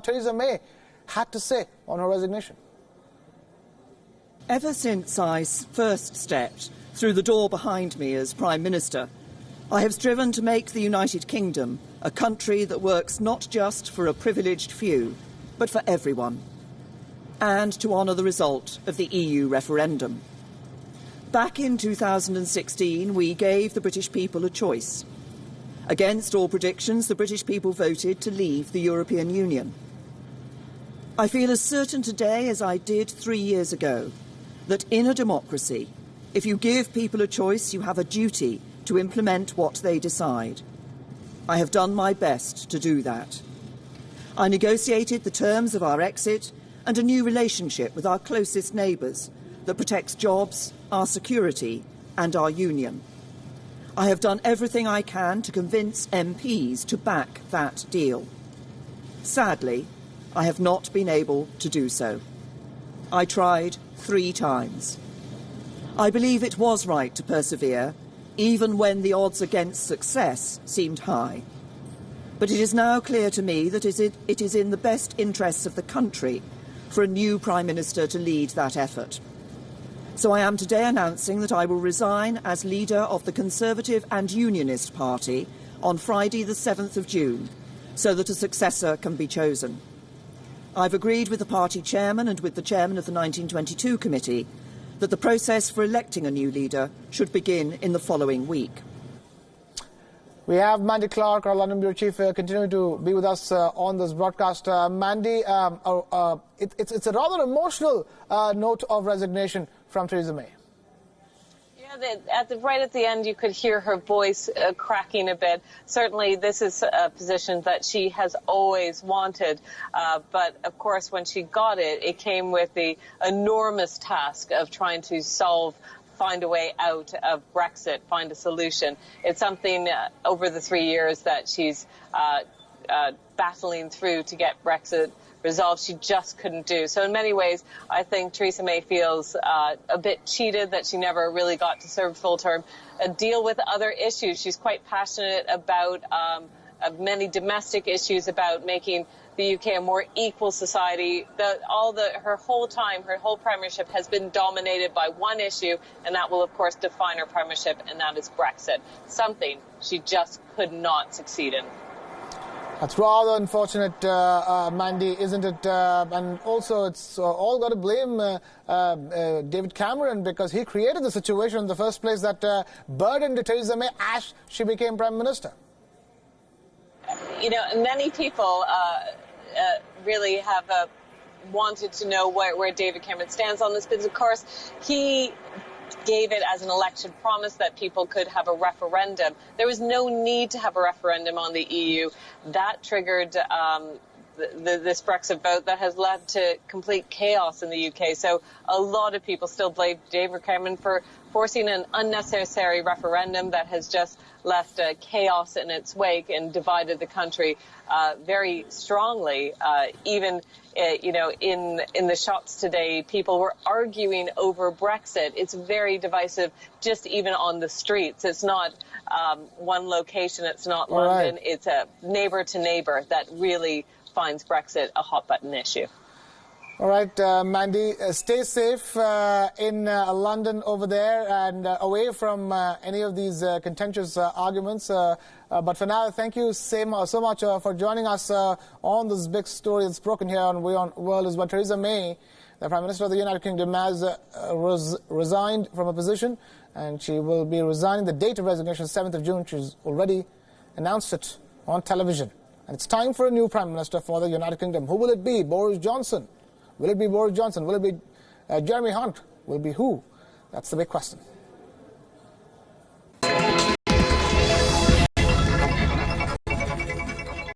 Theresa May had to say on her resignation. Ever since I first stepped through the door behind me as Prime Minister, I have striven to make the United Kingdom a country that works not just for a privileged few, but for everyone, and to honour the result of the EU referendum. Back in 2016, we gave the British people a choice. Against all predictions, the British people voted to leave the European Union. I feel as certain today as I did 3 years ago that in a democracy, if you give people a choice, you have a duty to implement what they decide. I have done my best to do that. I negotiated the terms of our exit and a new relationship with our closest neighbours that protects jobs, our security and our union. I have done everything I can to convince MPs to back that deal. Sadly, I have not been able to do so. I tried 3 times. I believe it was right to persevere, even when the odds against success seemed high. But it is now clear to me that it is in the best interests of the country for a new Prime Minister to lead that effort. So I am today announcing that I will resign as leader of the Conservative and Unionist Party on Friday the 7th of June, so that a successor can be chosen. I've agreed with the party chairman and with the chairman of the 1922 committee that the process for electing a new leader should begin in the following week. We have Mandy Clark, our London Bureau Chief, continuing to be with us on this broadcast. Mandy, it's a rather emotional note of resignation from Theresa May. Right at the end, you could hear her voice cracking a bit. Certainly, this is a position that she has always wanted. But, of course, when she got it, it came with the enormous task of trying to find a way out of Brexit, find a solution. It's something over the 3 years that she's battling through to get Brexit resolved, she just couldn't do. So in many ways, I think Theresa May feels a bit cheated that she never really got to serve full term, deal with other issues. She's quite passionate about many domestic issues, about making the UK a more equal society. Her whole premiership has been dominated by one issue, and that will, of course, define her premiership, and that is Brexit, something she just could not succeed in. That's rather unfortunate, Mandy, isn't it? And also, it's all got to blame David Cameron, because he created the situation in the first place that burdened Theresa May as she became Prime Minister. You know, many people really have wanted to know where David Cameron stands on this, because, of course, he gave it as an election promise that people could have a referendum. There was no need to have a referendum on the EU. That triggered this Brexit vote that has led to complete chaos in the UK. So a lot of people still blame David Cameron for forcing an unnecessary referendum that has just left chaos in its wake and divided the country very strongly. Even in the shops today, people were arguing over Brexit. It's very divisive, just even on the streets. It's not one location. It's not London. Right. It's a neighbour to neighbour that really finds Brexit a hot-button issue. All right, Mandy, stay safe in London over there and away from any of these contentious arguments. But for now, thank you so much for joining us on this big story that's broken here on WION World is What. Theresa May, the Prime Minister of the United Kingdom, has resigned from her position, and she will be resigning. The date of resignation is 7th of June. She's already announced it on television. And it's time for a new Prime Minister for the United Kingdom. Who will it be? Boris Johnson? Will it be Boris Johnson? Will it be Jeremy Hunt? Will it be who? That's the big question.